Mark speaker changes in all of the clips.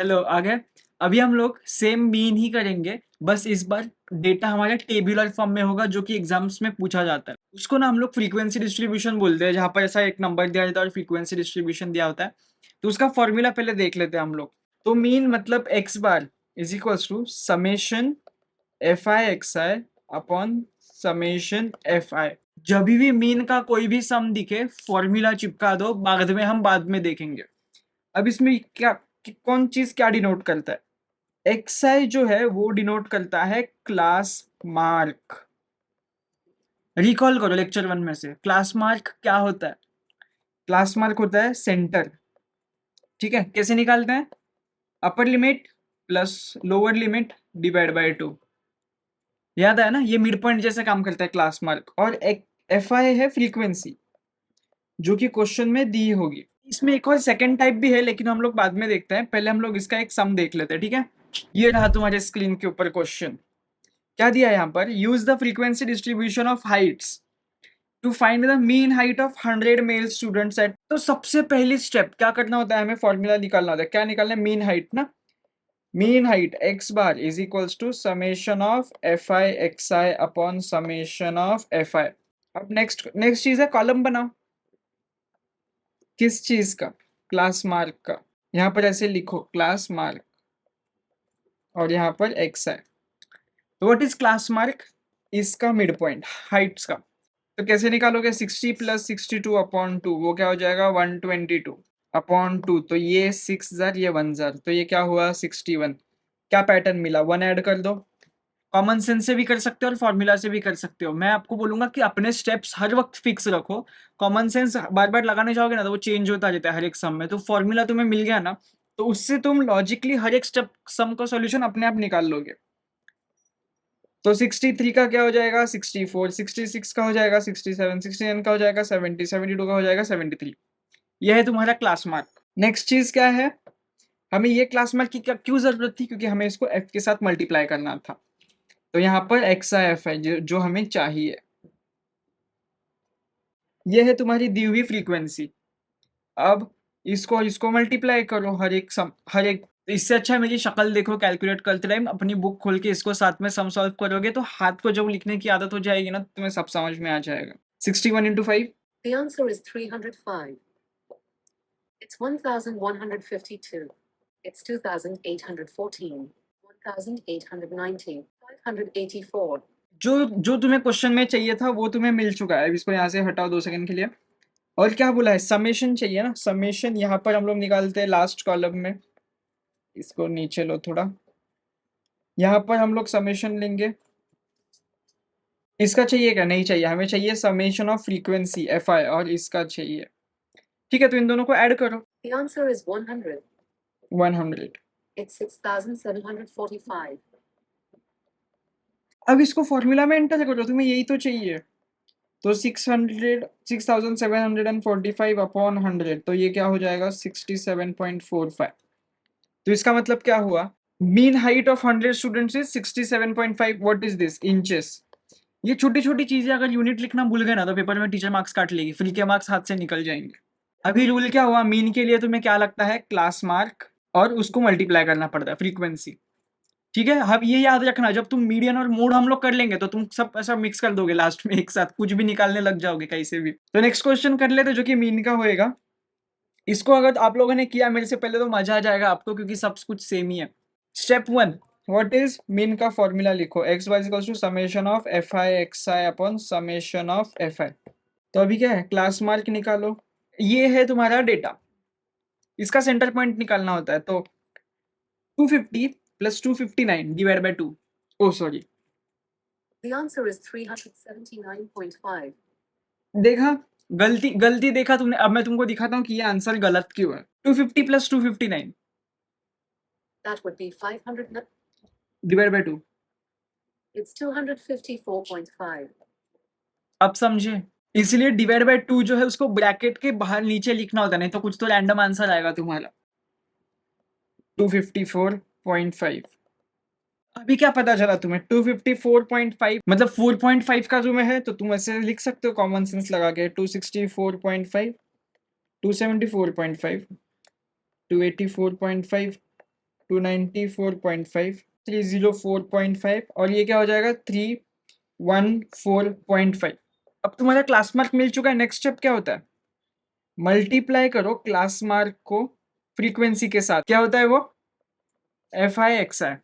Speaker 1: Hello आ गए। अभी हम लोग सेम मीन ही करेंगे, बस इस बार डेटा हमारा टेबुलर फॉर्म में होगा जो कि एग्जाम्स में पूछा जाता है। उसको ना हम लोग फ्रीक्वेंसी डिस्ट्रीब्यूशन बोलते हैं, जहाँ पर ऐसा एक नंबर दिया जाता है और फ्रीक्वेंसी डिस्ट्रीब्यूशन दिया होता है। तो उसका फॉर्मूला पहले देख लेते हैं हम लोग। तो मीन मतलब x bar is equals to summation f I x i upon summation f i. जब भी मीन का कोई भी सम दिखे फॉर्मूला चिपका दो, बाद में देखेंगे। अब इसमें क्या कौन चीज क्या डिनोट करता है? एक्सआई जो है वो डिनोट करता है क्लास मार्क। रिकॉल करो लेक्चर 1 में से, क्लास मार्क क्या होता है? क्लास मार्क होता है सेंटर। ठीक है, कैसे निकालते हैं? Upper limit plus lower limit divide by 2। याद है ना, ये मिड पॉइंट जैसे काम करता है क्लास मार्क। और एक एफ आई है फ्रीक्वेंसी, जो कि क्वेश्चन में दी होगी। इसमें एक और सेकंड टाइप भी है, लेकिन हम लोग बाद में देखते हैं। पहले हम लोग इसका एक सम देख लेते हैं, ठीक है। ये रहा तुम्हारे स्क्रीन के ऊपर क्वेश्चन। क्या दिया है यहाँ पर? Use the frequency distribution of heights to find the mean height of 100 male students at. तो सबसे पहली स्टेप क्या करना होता है? हमें फॉर्मूला निकालना होता है। क्या निकालना है? मीन हाइट ना। Mean height x bar is equals to summation of F I x i upon summation of F i. अब नेक्स्ट चीज है कॉलम बनाओ। किस चीज का? क्लास मार्क का। यहाँ पर ऐसे लिखो क्लास मार्क, और यहाँ पर एक्स है। तो व्हाट इज क्लास मार्क? इसका मिड पॉइंट हाइट्स का। तो कैसे निकालोगे? 60 प्लस 62 अपॉन 2, वो क्या हो जाएगा? 122 अपॉन 2। तो ये 6 जार, ये 1 जार, तो ये क्या हुआ? 61। क्या पैटर्न मिला? 1 ऐड कर दो। कॉमन सेंस से भी कर सकते हो और फॉर्मूला से भी कर सकते हो। मैं आपको बोलूंगा कि अपने स्टेप्स हर वक्त फिक्स रखो। कॉमन सेंस बार बार लगाने जाओगे ना तो वो चेंज होता रहता है हर एक सम में। तो फॉर्मूला तुम्हें मिल गया ना, तो उससे तुम लॉजिकली हर एक स्टेप सम का सॉल्यूशन अपने आप निकाल लोगे। तो 63 का क्या हो जाएगा? 64। 66 का हो जाएगा 67। 69 का हो जाएगा 70। 72 का हो जाएगा 73। यह है तुम्हारा क्लास मार्क। नेक्स्ट चीज क्या है? हमें ये क्लास मार्क की क्यों जरूरत थी? क्योंकि हमें इसको एफ के साथ मल्टीप्लाई करना था। तो यहाँ पर एक्स आई एफ है जो हमें चाहिए। यह है तुम्हारी दी हुई फ्रीक्वेंसी। अब इसको इसको मल्टीप्लाई करो हर एक। इससे अच्छा है मेरी शक्ल देखो कैलकुलेट करते टाइम, अपनी बुक खोल के इसको साथ में सम सॉल्व करोगे तो हाथ को जब लिखने की आदत हो जाएगी ना तो तुम्हें सब समझ में आ जाएगा। 61 into 5।
Speaker 2: The answer is 305. It's 1152. It's 2814. 1890. 584.
Speaker 1: जो तुम्हें क्वेश्चन में चाहिए था वो तुम्हें मिल चुका है। अब इसको यहाँ से हटाओ 2 सेकंड के लिए। और क्या बोला है? समेशन चाहिए ना। समेशन यहाँ पर हम लोग निकालते हैं लास्ट कॉलम में। इसको नीचे लो थोड़ा। यहाँ पर हम लोग समेशन लेंगे। इसका चाहिए क्या? नहीं चाहिए। हमें चाहिए summation of frequency F I, और इसका चाहिए। ठीक है, तो इन दोनों को ऐड करो।
Speaker 2: The answer is 100.
Speaker 1: 100।
Speaker 2: It's 6745.
Speaker 1: अब इसको फॉर्मूला में एंटर करो, तुम्हें यही तो चाहिए। तो 6745 अपॉन 100, तो ये क्या हो जाएगा? 67.45। तो इसका मतलब क्या हुआ? Mean height of 100 students is 67.5। What is this? Inches. ये छोटी छोटी चीजें अगर यूनिट लिखना भूल गए ना तो पेपर में टीचर मार्क्स काट लेगी, फ्री के मार्क्स हाथ से निकल जाएंगे। अभी रूल क्या हुआ? मीन के लिए तुम्हें क्या लगता है? क्लास मार्क, और उसको मल्टीप्लाई करना पड़ता है फ्रीक्वेंसी। ठीक है, अब ये याद रखना, जब तुम मीडियन और मोड हम लोग कर लेंगे तो तुम सब ऐसा मिक्स कर दोगे लास्ट में एक साथ, कुछ भी निकालने लग जाओगे कहीं से भी। तो नेक्स्ट क्वेश्चन कर लेते जो कि मीन का होएगा। इसको अगर आप लोगों ने किया मेरे से पहले तो मजा आ जाएगा आपको, क्योंकि सब कुछ सेम ही है। स्टेप 1, व्हाट इज मीन का फॉर्मूला लिखो। X y equals to summation of F I x i upon summation of F i. तो अभी क्या है? क्लास मार्क निकालो। ये है तुम्हारा डेटा, इसका सेंटर पॉइंट निकालना होता है। तो 250 plus 259 divide by 2। Oh sorry,
Speaker 2: The answer is 379.5.
Speaker 1: देखा? गलती गलती देखा तुमने? अब मैं तुमको दिखाता हूँ कि ये आंसर गलत क्यों है। 250 plus 259
Speaker 2: That would be 500.
Speaker 1: Divide by 2।
Speaker 2: It's 254.5.
Speaker 1: अब समझे? इसलिए डिवाइड बाय 2 जो है उसको ब्रैकेट के बाहर नीचे लिखना होता है, नहीं तो कुछ तो रैंडम आंसर आएगा तुम्हारा। 254.5। अभी क्या पता चला तुम्हें? 254.5 मतलब 4.5 का तुम्हें है, तो तुम ऐसे लिख सकते हो कॉमन सेंस लगा के। 264.5, 274.5, 284.5, 294.5, 304.5 और ये क्या हो जाएगा 314.5। अब तुम्हारा क्लास मार्क मिल चुका है। नेक्स्ट स्टेप क्या होता है, मल्टीप्लाई करो क्लास मार्क को फ्रीक्वेंसी के साथ। क्या होता है वो, एफ आई एक्स आई,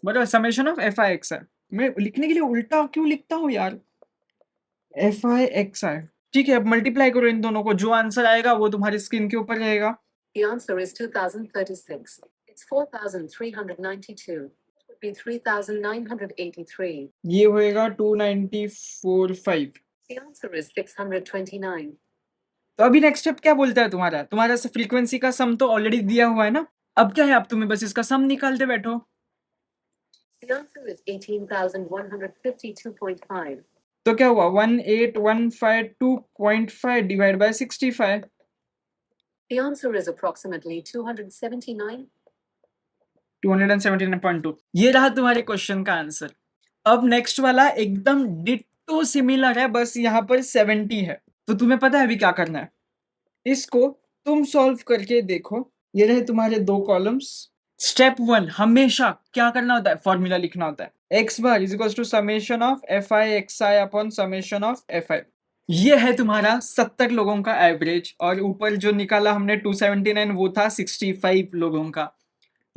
Speaker 1: बराबर summation of F I x I. मैं लिखने के लिए उल्टा क्यों लिखता हूँ यार, एफ आई एक्स आई। ठीक है, अब मल्टीप्लाई करो इन दोनों को, जो आंसर आएगा वो तुम्हारी स्क्रीन के ऊपर रहेगा।
Speaker 2: The answer is 2036. It's 4392. It would be 3983.
Speaker 1: ये होएगा 294.5।
Speaker 2: The answer is 629.
Speaker 1: तो अभी नेक्स्ट स्टेप क्या बोलता है तुम्हारा, तुम्हारा फ्रीक्वेंसी का सम तो ऑलरेडी दिया हुआ है ना। अब क्या है, अब तुम्हें बस इसका सम निकालते बैठो।
Speaker 2: The answer is 18,152.5.
Speaker 1: तो क्या हुआ 18152.5 divide by 65।
Speaker 2: The answer is approximately 279.
Speaker 1: 279.2। ये रहा तुम्हारे क्वेश्चन का आंसर। अब नेक्स्ट वाला एकदम डिट्टो सिमिलर है, बस यहाँ पर 70 है। तो तुम्हें पता है अभी क्या करना है, इसको तुम सॉल्व करके देखो। ये रहे तुम्हारे दो कॉलम्स। स्टेप 1 हमेशा क्या करना होता है, फॉर्मूला लिखना होता है। X bar is equals to summation of F I x i upon summation of F i. ये है तुम्हारा 70 लोगों का एवरेज, और ऊपर जो निकाला हमने 279 वो था 65 लोगों का,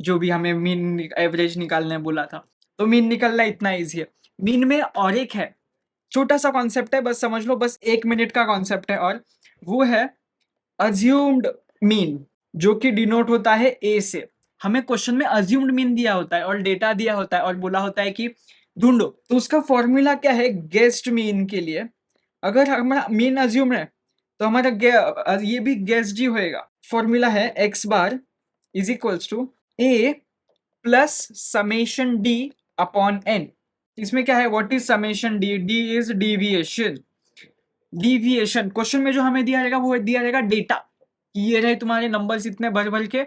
Speaker 1: जो भी हमें मीन एवरेज निकालने बोला था। तो मीन निकलना इतना इजी है। मीन में और एक है, छोटा सा कॉन्सेप्ट है, बस समझ लो, बस 1 मिनट का कॉन्सेप्ट है, और वो है अज्यूम्ड मीन, जो कि डिनोट होता है ए से। हमें क्वेश्चन में अज्यूम्ड मीन दिया होता है और डेटा दिया होता है और बोला होता है कि ढूंढो, तो उसका फॉर्मूला क्या है गेस्ड मीन के लिए। अगर हमारा मीन अज्यूम है तो हमारा ये भी गेस्ड ही होएगा। फॉर्मूला है x bar is equals to a plus summation d upon n. इसमें क्या है, what is summation d, d is deviation. Deviation question में जो हमें दिया जाएगा वो दिया जाएगा डेटा, ये रहे तुम्हारे नंबर्स इतने भर भर के,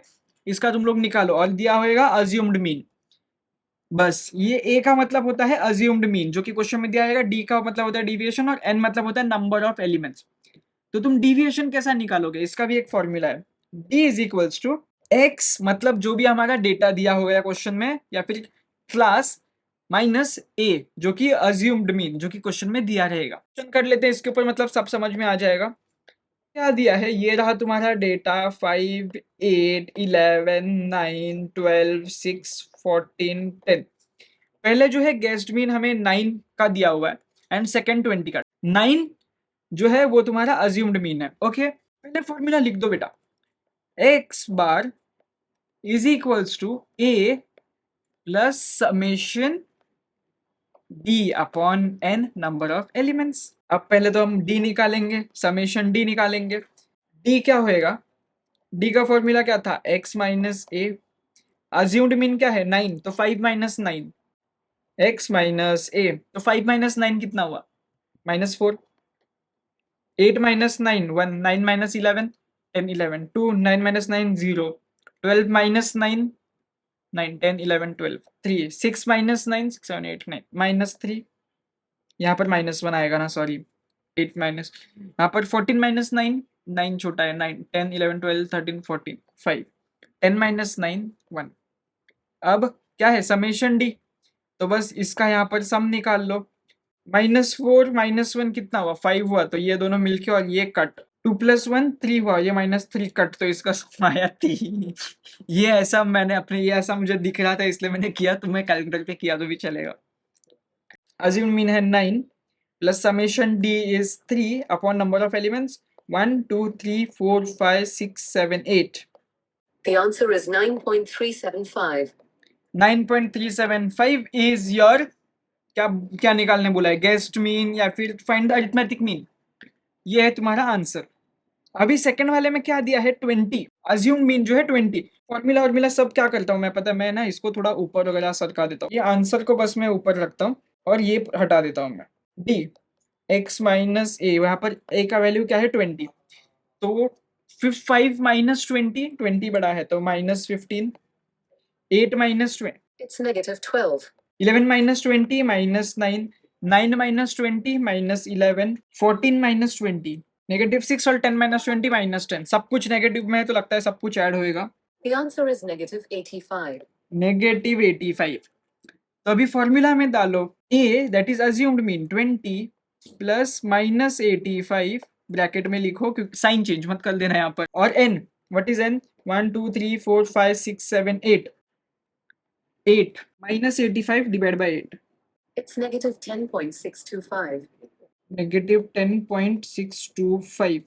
Speaker 1: इसका तुम लोग निकालो, और दिया होएगा अज्यूम्ड मीन। बस ये ए का मतलब होता है अज्यूम्ड मीन, जो कि क्वेश्चन में दिया जाएगा। डी का मतलब होता है डिविएशन, और एन मतलब होता है नंबर ऑफ एलिमेंट्स। तो तुम डिविएशन कैसा निकालोगे, इसका भी एक फॉर्मूला है। D is equals to x, मतलब जो भी हमारा डेटा दिया होगा क्वेश्चन में या फिर क्लास, माइनस ए जो कि अज्यूम्ड मीन, जो कि क्वेश्चन में दिया रहेगा। क्वेश्चन कर लेते हैं इसके ऊपर, मतलब सब समझ में आ जाएगा। क्या दिया है, ये रहा तुम्हारा डेटा 5 8 11 9 12 6 14 10। पहले जो है गेस्ड मीन हमें 9 का दिया हुआ है, एंड सेकंड 20 का। 9 जो है वो तुम्हारा अज्यूम्ड मीन है। ओके, पहले फॉर्मूला लिख दो बेटा, x bar is equals to a plus summation d upon n number of elements. अब पहले तो हम डी निकालेंगे, समेशन डी निकालेंगे। डी क्या होएगा, डी का फॉर्मूला क्या था, एक्स माइनस ए। अज्यूम्ड मीन क्या है 9, तो 5 माइनस 9 एक्स माइनस ए। तो 5 माइनस 9 कितना हुआ, -4। 8 minus 9 1, 9 minus 11 10 11 2, 9 minus 9 0, 12 minus 9 9 10 11 12 3, 6 minus 9 6 7 8 9 -3। यहाँ पर -1 आएगा ना, सॉरी 8 माइनस, यहाँ पर 14 माइनस 9 9 छोटा है, 9 10 11 12 13 14 5 10 माइनस 9 1। अब क्या है समेशन डी, तो बस इसका यहाँ पर सम निकाल लो। -4 -1 कितना हुआ, 5 हुआ, तो ये दोनों मिलके और ये कट, 2 + 1 3 हुआ, ये -3 कट, तो इसका सम आया 3। ये ऐसा मैंने अपने, ये ऐसा मुझे दिख रहा था इसलिए मैंने किया, तुम्हें कैलकुलेटर पे किया तो भी चलेगा। अज्यूम मीन है 9 plus summation D is 3 upon number of elements 1 2 3 4 5 6 7 8।
Speaker 2: The answer is 9.375.
Speaker 1: 9.375 is your, क्या क्या निकालने बोला है, गेस्ड मीन या फिर फाइंड अरिथमेटिक मीन। ये है तुम्हारा आंसर। अभी सेकंड वाले में क्या दिया है 20, अज्यूम मीन जो है 20। फॉर्मूला सब क्या करता हूँ मैं, पता है, मैं ना इसको थोड़ा ऊपर वगैरह सरका देता हूँ, ये आंसर को बस मैं ऊपर रखता हूँ और ये हटा देता हूँ मैं। डी एक्स माइनस ए, वहां पर ए का वैल्यू क्या है 20, तो 5 माइनस 20, 20 बड़ा है तो -15, 8 minus 20,
Speaker 2: It's -12.
Speaker 1: 11 minus 20 -9, 9 minus 20 -11, 14 minus 20 -6, और 10 माइनस 20 -10। सब कुछ नेगेटिव में है तो लगता है सब कुछ ऐड होएगा।
Speaker 2: The answer is -85.
Speaker 1: -85। तो अभी फॉर्मूला में डालो a that is assumed mean 20 plus -85 bracket में लिखो क्योंकि साइन चेंज मत कर देना यहाँ पर, और n what is n 1 2 3 4 5 6 7 8 8 -85 divide by 8
Speaker 2: It's negative 10.625.
Speaker 1: -10.625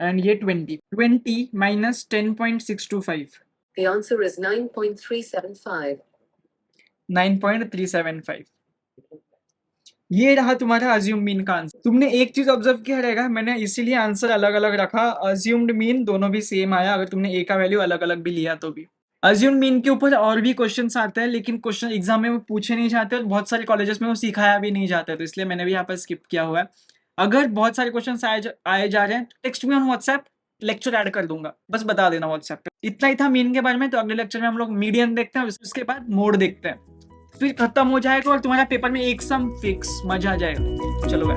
Speaker 1: and ये 20 माइनस 10.625
Speaker 2: The answer is 9.375.
Speaker 1: 9.375। ये रहा तुम्हारा अज्यूम मीन का आंसर। तुमने एक चीज ऑब्जर्व किया रहेगा, मैंने इसीलिए आंसर अलग अलग रखा, अज्यूम्ड मीन दोनों भी सेम आया अगर तुमने ए का वैल्यू अलग अलग भी लिया तो भी। अज्यूम्ड मीन के ऊपर और भी क्वेश्चंस आते हैं लेकिन क्वेश्चन एग्जाम में वो पूछे नहीं जाते और बहुत सारे कॉलेजेस में वो सिखाया भी नहीं जाता है, तो इसलिए मैंने भी यहाँ पर स्किप किया हुआ है। अगर बहुत सारे क्वेश्चन आए जा रहे हैं टेक्स्ट में ऑन व्हाट्सएप लेक्चर ऐड कर दूंगा, बस बता देना व्हाट्सएप पे। इतना ही था मीन के बारे में, तो अगले लेक्चर में हम लोग मीडियन देखते हैं, उसके बाद मोड देखते हैं, फिर खत्म हो जाएगा और तुम्हारा पेपर में एक सम फिक्स, मजा आ जाएगा। चलो बाय।